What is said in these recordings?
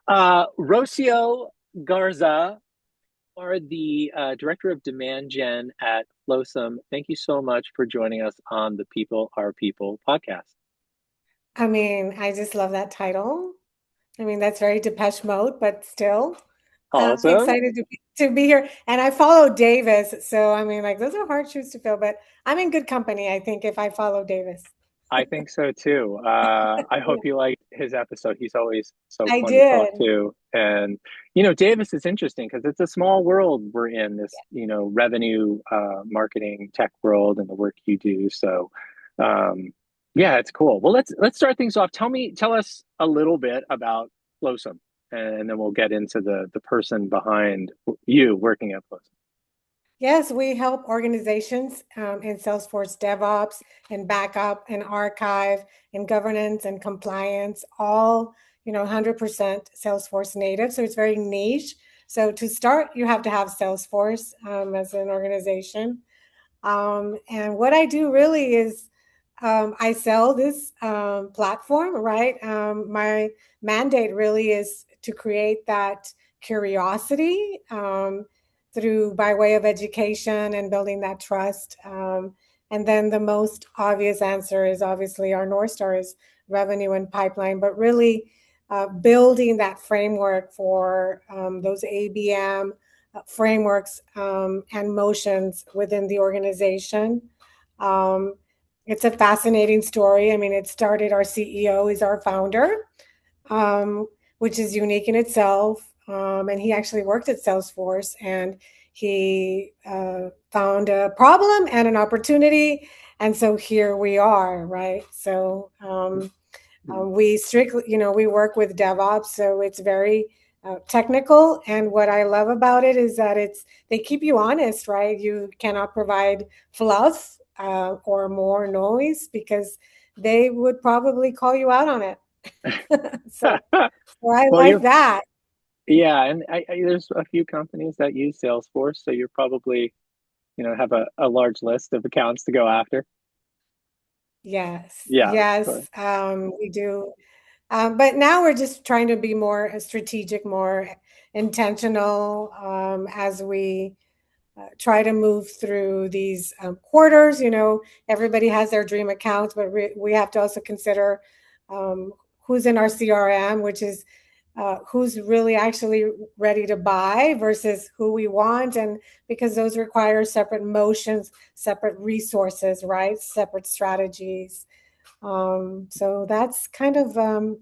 Rocio Garza are the director of demand gen at Flowsome. Thank you so much for joining us on the People Are People podcast. I mean, I just love that title. I mean, that's very Depeche Mode, but still Awesome. excited to be here. And I follow Davis, so I mean, like those are hard shoes to fill, but I'm in good company, I think, if I follow Davis. I think so too. I hope Yeah, you liked his episode. He's always so I fun to talk did. to. And, Davis is interesting because it's a small world we're in, this, revenue marketing tech world and the work you do. So, um, yeah, it's cool. Well, let's start things off. Tell us a little bit about Flowsome, and then we'll get into the person behind you working at Flowsome. Yes, we help organizations in Salesforce DevOps and backup and archive and governance and compliance, all, 100% Salesforce native. So it's very niche. So to start, you have to have Salesforce as an organization. And what I do really is I sell this platform, right? My mandate really is to create that curiosity through by way of education and building that trust. And then the most obvious answer is obviously our North Star is revenue and pipeline, but really building that framework for those ABM frameworks and motions within the organization. Um, it's a fascinating story. I mean, it started, our CEO is our founder, um, which is unique in itself. And he actually worked at Salesforce and he found a problem and an opportunity. And so here we are, right? So we strictly, we work with DevOps, so it's very technical. And what I love about it is that they keep you honest, right? You cannot provide fluff or more noise because they would probably call you out on it. so, so I Well, like you're that. Yeah, and there's a few companies that use Salesforce, so you're probably, have a large list of accounts to go after. Yes, Yeah, yes, we do. But now we're just trying to be more strategic, more intentional as we try to move through these quarters. Everybody has their dream accounts, but we have to also consider who's in our CRM, which is who's really actually ready to buy versus who we want. And because those require separate motions, separate resources, right? Separate strategies. So that's kind of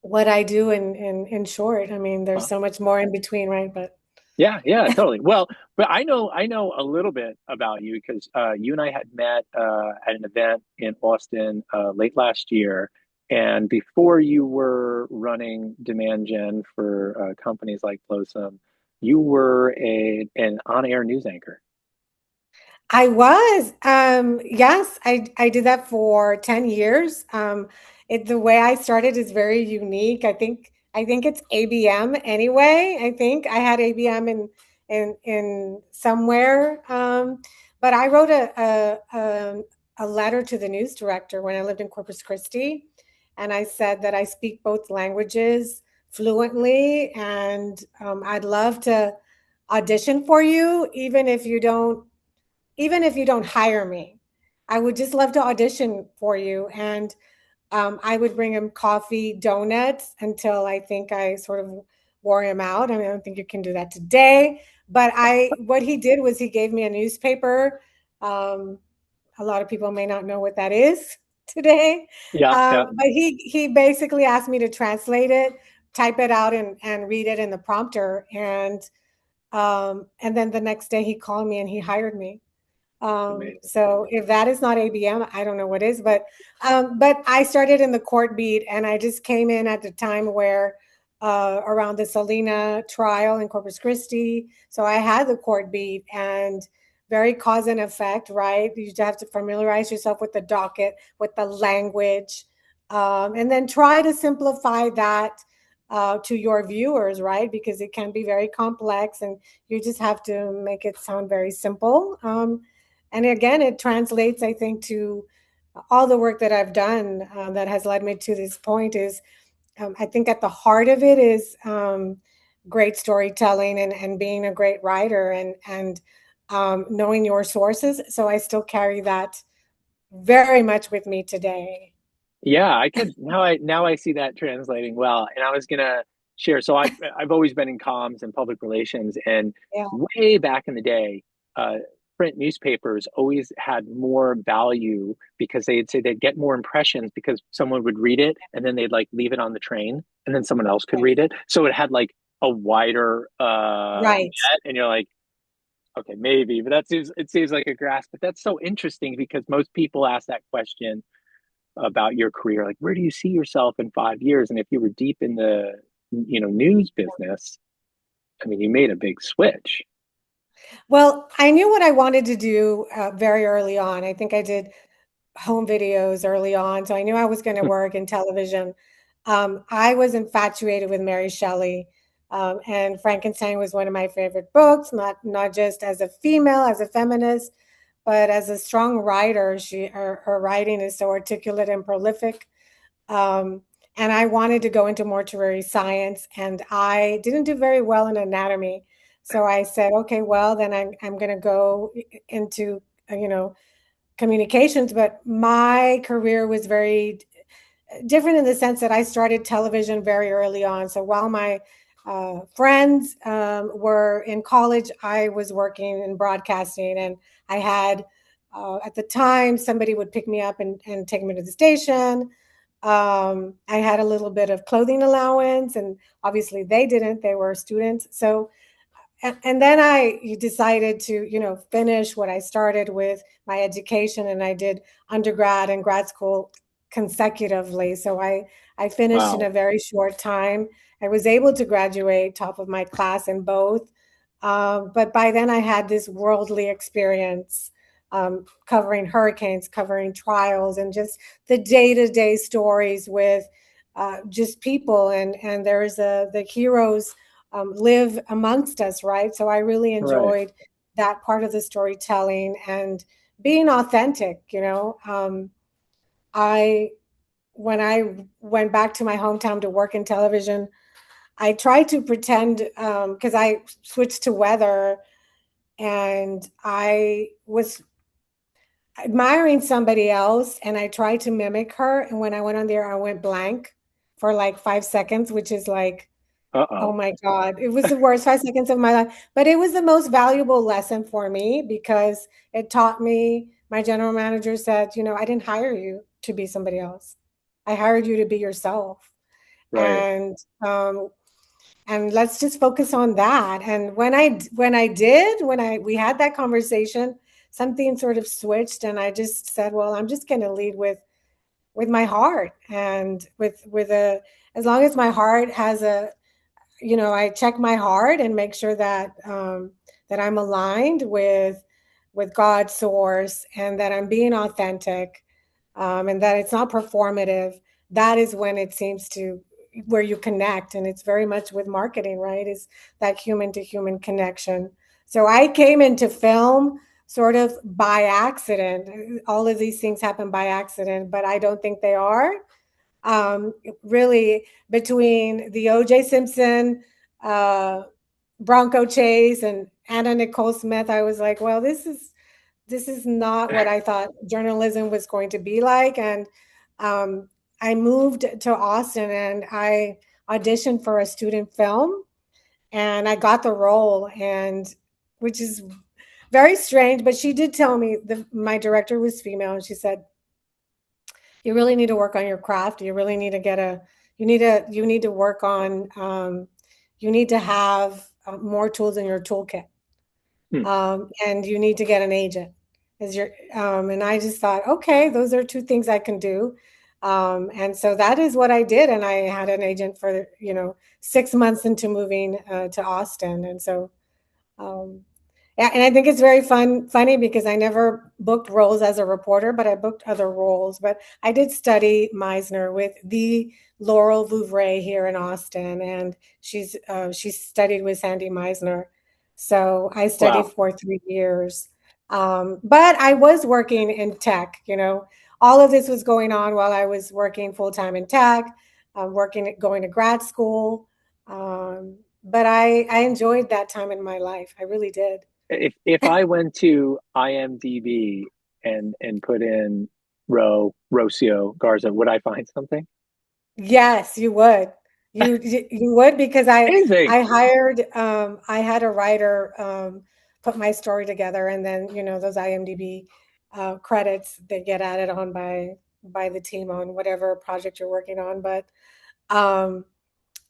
what I do in short. I mean, there's well, so much more in between, right? But yeah, totally. Well, but I know a little bit about you because you and I had met at an event in Austin late last year, and before you were running demand gen for companies like Blossom, you were an on-air news anchor. I was. Yes, I did that for 10 years. The way I started is very unique. I think it's ABM anyway. I think I had ABM in somewhere. But I wrote a letter to the news director when I lived in Corpus Christi, and I said that I speak both languages fluently, and I'd love to audition for you, even if you don't hire me. I would just love to audition for you. And I would bring him coffee, donuts until I think I sort of wore him out. I mean, I don't think you can do that today. But what he did was he gave me a newspaper. Um, a lot of people may not know what that is today. Yeah, yeah. But he basically asked me to translate it, type it out, and read it in the prompter. And then the next day he called me and he hired me. Amazing. So if that is not ABM, I don't know what is. But I started in the court beat, and I just came in at the time where around the Salina trial in Corpus Christi. So I had the court beat and very cause and effect, right? You just have to familiarize yourself with the docket, with the language, and then try to simplify that to your viewers, right? Because it can be very complex, and you just have to make it sound very simple. And again, it translates, I think, to all the work that I've done that has led me to this point is I think at the heart of it is great storytelling and being a great writer and knowing your sources. So I still carry that very much with me today. Yeah, I could now I see that translating well. And I was gonna share. So I've always been in comms and public relations, and Yeah, way back in the day, uh, print newspapers always had more value because they'd say they'd get more impressions because someone would read it and then they'd like leave it on the train and then someone else could right, read it. So it had like a wider right. net, and you're like, okay, maybe, but it seems like a grasp. But that's so interesting because most people ask that question about your career, like where do you see yourself in 5 years? And if you were deep in the news business, I mean, you made a big switch. Well, I knew what I wanted to do very early on. I think I did home videos early on, so I knew I was going to work in television. I was infatuated with Mary Shelley, and Frankenstein was one of my favorite books. Not just as a female, as a feminist, but as a strong writer. Her writing is so articulate and prolific. Um, and I wanted to go into mortuary science, and I didn't do very well in anatomy. So I said, okay, well, then I'm going to go into, you know, communications. But my career was very different in the sense that I started television very early on. So while my friends were in college, I was working in broadcasting, and I had, at the time, somebody would pick me up and take me to the station. I had a little bit of clothing allowance, and obviously they didn't, they were students. So and then I decided to, finish what I started with my education, and I did undergrad and grad school consecutively. So I finished in a Wow. very short time. I was able to graduate top of my class in both. But by then I had this worldly experience, covering hurricanes, covering trials, and just the day-to-day stories with just people. And there's the heroes live amongst us, right? So I really Right. enjoyed that part of the storytelling and being authentic. I When I went back to my hometown to work in television, I tried to pretend, because I switched to weather, and I was admiring somebody else, and I tried to mimic her. And when I went on there, I went blank for like 5 seconds, which is like, oh Uh-oh. my God, it was the worst 5 seconds of my life. But it was the most valuable lesson for me because it taught me. My general manager said, I didn't hire you to be somebody else. I hired you to be yourself. Right. And and let's just focus on that. And when I we had that conversation, something sort of switched, and I just said, well, I'm just going to lead with my heart, and with a, as long as my heart has a, I check my heart and make sure that that I'm aligned with God's source, and that I'm being authentic, and that it's not performative. That is when it seems to, where you connect, and it's very much with marketing, right? Is that human to human connection. So I came into film sort of by accident. All of these things happen by accident, but I don't think they are. Really, between the O.J. Simpson, uh, Bronco Chase, and Anna Nicole Smith, I was like, well, this is not what I thought journalism was going to be like. And um, I moved to Austin, and I auditioned for a student film, and I got the role, and which is very strange. But she did tell me, my director was female, and she said, you really need to work on your craft. You really need to you need to work on, you need to have more tools in your toolkit, Hmm. and you need to get an agent as your, and I just thought, okay, those are two things I can do. And so that is what I did. And I had an agent for, 6 months into moving to Austin. And so, um, yeah, and I think it's very funny because I never booked roles as a reporter, but I booked other roles. But I did study Meisner with the Laurel Vouvray here in Austin, and she studied with Sandy Meisner. So I studied Wow. for 3 years. But I was working in tech. All of this was going on while I was working full time in tech. going to grad school. But I enjoyed that time in my life. I really did. If I went to IMDb and put in Rocio Garza, would I find something? Yes, you would. You would because Amazing. I hired I had a writer put my story together, and then those IMDb credits, they get added on by the team on whatever project you're working on. But um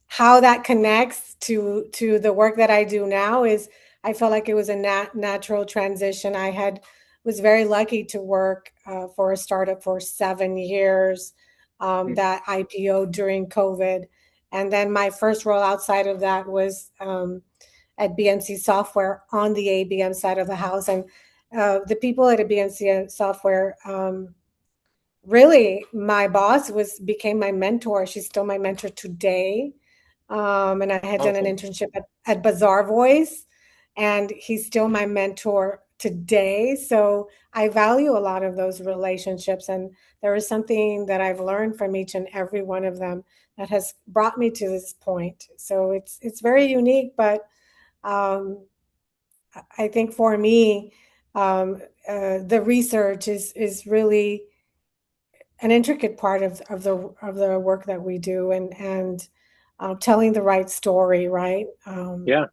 how that connects to the work that I do now is I felt like it was a natural transition. I had was very lucky to work for a startup for 7 years that IPO during COVID, and then my first role outside of that was at BMC Software on the ABM side of the house, and the people at a BMC Software. Really, my boss was became my mentor. She's still my mentor today. And I had done an Awesome. internship at Bazaar Voice, and he's still my mentor today. So I value a lot of those relationships, and there is something that I've learned from each and every one of them that has brought me to this point. So it's very unique, but um, I think for me, the research is really an intricate part of the work that we do, and telling the right story, right? Yeah.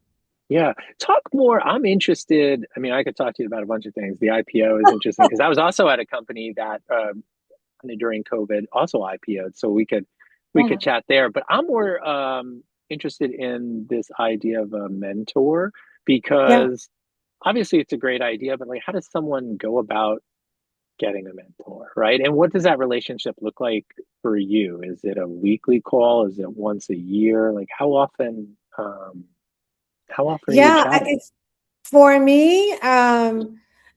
Yeah. Talk more. I'm interested. I mean, I could talk to you about a bunch of things. The IPO is interesting because I was also at a company that during COVID also IPO'd, so we could Yeah. chat there. But I'm more interested in this idea of a mentor Yeah. because obviously it's a great idea, but like, how does someone go about getting a mentor, right? And what does that relationship look like for you? Is it a weekly call? Is it once a year? Like, how often are you Yeah, chatting? it's for me.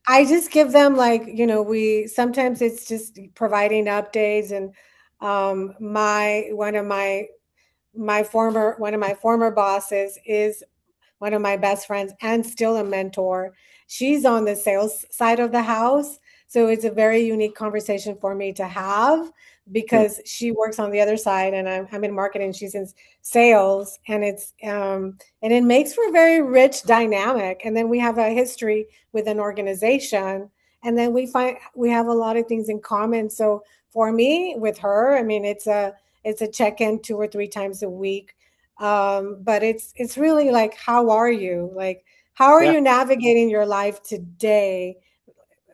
I just give them, like, we sometimes it's just providing updates, and my one of my former bosses is one of my best friends and still a mentor. She's on the sales side of the house. So it's a very unique conversation for me to have Hmm. because she works on the other side, and I'm in marketing. She's in sales, and it makes for a very rich dynamic. And then we have a history with an organization, and then we find we have a lot of things in common. So for me, with her, I mean, it's a check-in 2 or 3 times a week, but it's really like, how are you, like, how are Yeah, you navigating your life today?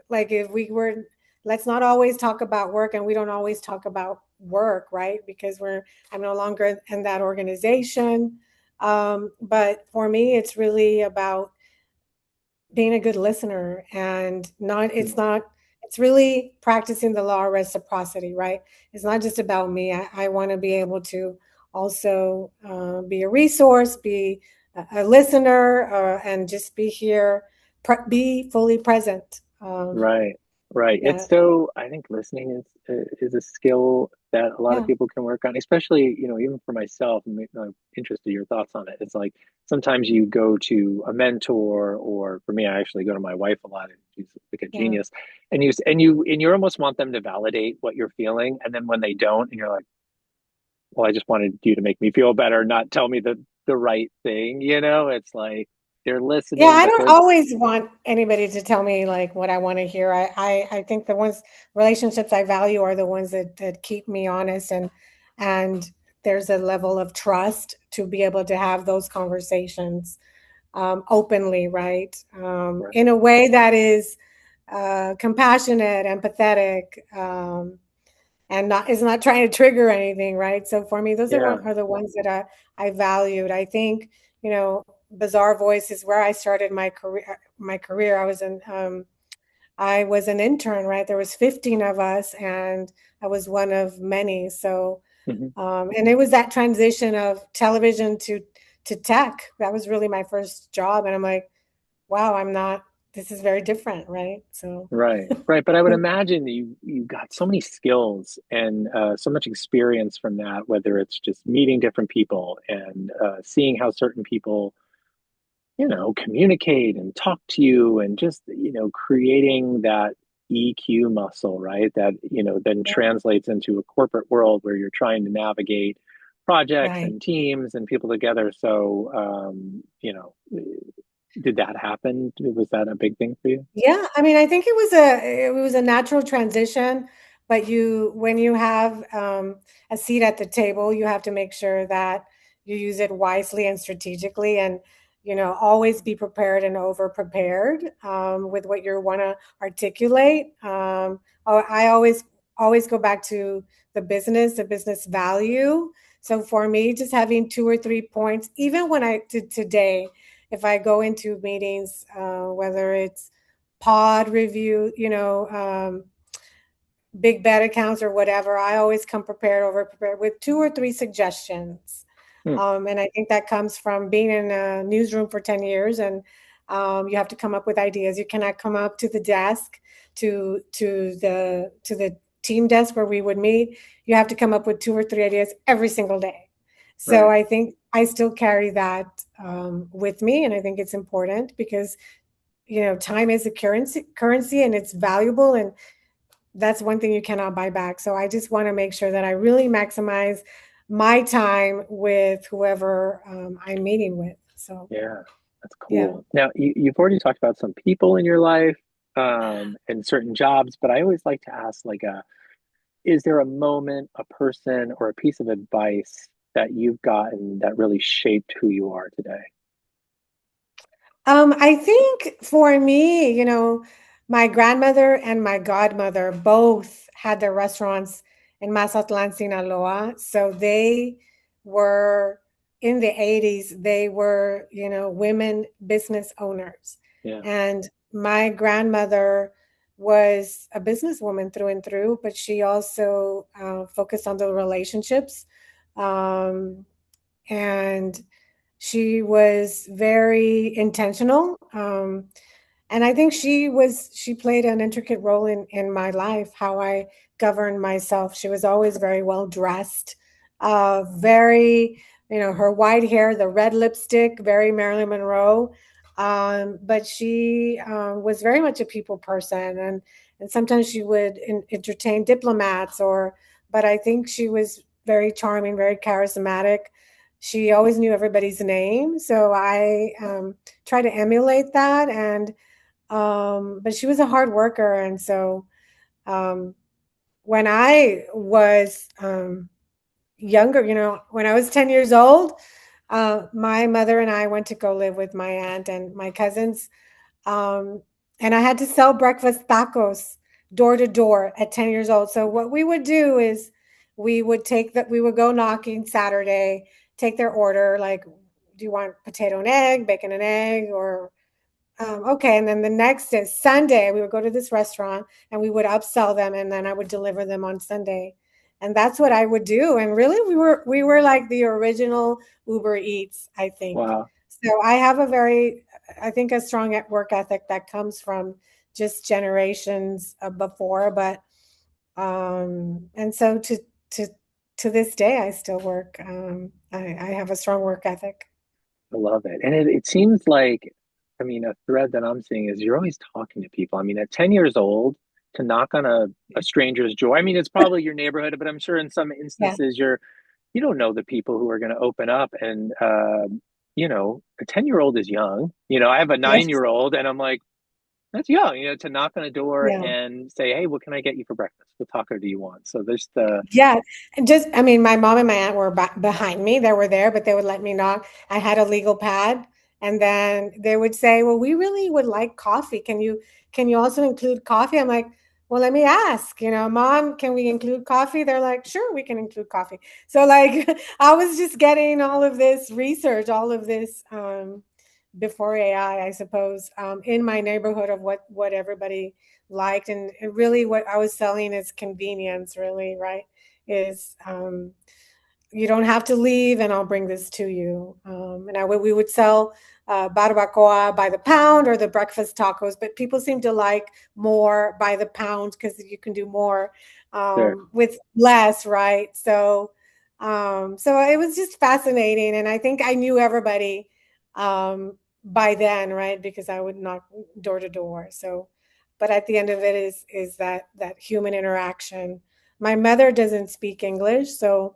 Like, if we were, let's not always talk about work, and we don't always talk about work, right? Because I'm no longer in that organization. But for me, it's really about being a good listener, and it's really practicing the law of reciprocity, right? It's not just about me. I want to be able to also be a resource, be a listener, and just be here, be fully present. right, right. Yeah. It's so, I think listening is a skill that a lot of Yeah. people can work on, especially, even for myself. I'm interested in your thoughts on it. It's like sometimes you go to a mentor, or for me, I actually go to my wife a lot, and she's like a Yeah. genius. And you almost want them to validate what you're feeling, and then when they don't, and you're like, well, I just wanted you to make me feel better, not tell me the right thing. It's like they're Yeah, listening, I but don't they're always want anybody to tell me like what I want to hear. I think the ones relationships I value are the ones that keep me honest, and there's a level of trust to be able to have those conversations openly, right? right. In a way that is compassionate, empathetic, and not is not trying to trigger anything, right? So for me, those Yeah. are the ones that I valued. I think, Bizarre Voice is where I started my career. I was an intern, right? There was 15 of us, and I was one of many. So Hmm. and it was that transition of television to tech. That was really my first job, and I'm like, wow, I'm not. This is very different, right? So Right, right. But I would imagine that you got so many skills and so much experience from that, whether it's just meeting different people and seeing how certain people, communicate and talk to you, and just, creating that EQ muscle, right? That, then yeah, translates into a corporate world where you're trying to navigate. projects Right. and teams and people together. So, did that happen? Was that a big thing for you? Yeah, I mean, I think it was a natural transition, but you when you have a seat at the table, you have to make sure that you use it wisely and strategically, and always be prepared and over prepared with what you want to articulate. I always go back to the business value. So for me, just having two or three points, even when I did today, if I go into meetings, whether it's pod review, big bet accounts or whatever, I always come prepared, over prepared with two or three suggestions. Hmm, And I think that comes from being in a newsroom for 10 years, and you have to come up with ideas. You cannot come up to the desk, to the team desk where we would meet. You have to come up with two or three ideas every single day. So right. I think I still carry that with me, and I think it's important because time is a currency, and it's valuable, and that's one thing you cannot buy back. So I just want to make sure that I really maximize my time with whoever I'm meeting with. So Yeah, that's yeah. cool. Now, you've already talked about some people in your life, and certain jobs, but I always like to ask, like, is there a moment, a person, or a piece of advice that you've gotten that really shaped who you are today? I think for me, my grandmother and my godmother both had their restaurants in Mazatlan, Sinaloa. So they were in the 80s, they were, women business owners. Yeah, And my grandmother was a businesswoman through and through, but she also focused on the relationships. Um, and she was very intentional. And I think she played an intricate role in my life, how I governed myself. She was always very well dressed, very, her white hair, the red lipstick, very Marilyn Monroe. But she was very much a people person, and sometimes she would entertain diplomats, but I think she was very charming, very charismatic. She always knew everybody's name, so I try to emulate that. And but she was a hard worker, and so um, when I was younger, when I was 10 years old, my mother and I went to go live with my aunt and my cousins, um, and I had to sell breakfast tacos door to door at 10 years old. So what we would do is we would go knocking Saturday, take their order, like, do you want potato and egg, bacon and egg, or okay. And then the next day, Sunday, we would go to this restaurant and we would upsell them, and then I would deliver them on Sunday. And that's what I would do. And really, we were like the original Uber Eats, I think. wow, So I have I think, a strong work ethic that comes from just generations before. But and so to to this day, I still work. I have a strong work ethic. I love it. And it seems like, I mean, a thread that I'm seeing is you're always talking to people. I mean, at 10 years old, to knock on a stranger's door, I mean, it's probably your neighborhood, but I'm sure in some Yeah. instances you don't know the people who are going to open up. And, a 10-year-old is young. I have a Yes. 9-year old, and I'm like, that's young, to knock on a door Yeah. and say, hey, what can I get you for breakfast? What taco do you want? So there's the, Yeah, and just I mean, my mom and my aunt were behind me. They were there, but they would let me knock. I had a legal pad, and then they would say, "Well, we really would like coffee. Can you also include coffee?" I'm like, "Well, let me ask. Mom, can we include coffee?" They're like, "Sure, we can include coffee." So like, I was just getting all of this research, all of this before AI, I suppose, in my neighborhood of what everybody liked, and really what I was selling is convenience, really, right? Is you don't have to leave, and I'll bring this to you. And we would sell barbacoa by the pound or the breakfast tacos, but people seem to like more by the pound because you can do more sure. with less, right? So it was just fascinating, and I think I knew everybody by then, right? Because I would knock door to door. So, but at the end of it is that human interaction. My mother doesn't speak English, so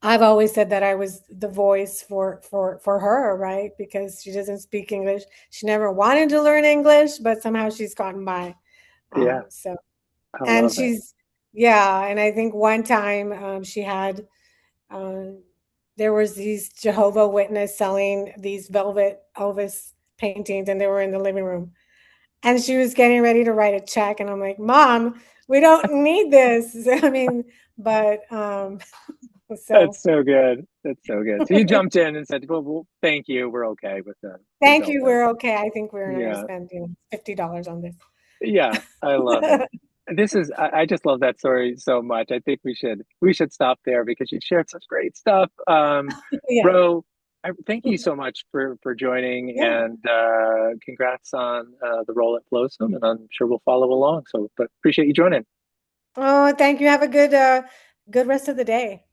I've always said that I was the voice for her, right? Because she doesn't speak English. She never wanted to learn English, but somehow she's gotten by. Yeah, So I and love it. she's yeah, and I think one time she had uh, there was these Jehovah Witness selling these velvet Elvis paintings, and they were in the living room, and she was getting ready to write a check, and I'm like, Mom, we don't need this. I mean, but so That's so good. That's so good. So you jumped in and said, well, thank you. We're okay with the thank you. velvet. We're okay. I think we're not going to Yeah. spend $50 on this. Yeah, I love it. I just love that story so much. I think we should stop there because you shared such great stuff. Yeah, Ro, thank you so much for joining, yeah. and congrats on the role at Flowsome, and I'm sure we'll follow along. So, but appreciate you joining. Oh, thank you. Have a good rest of the day.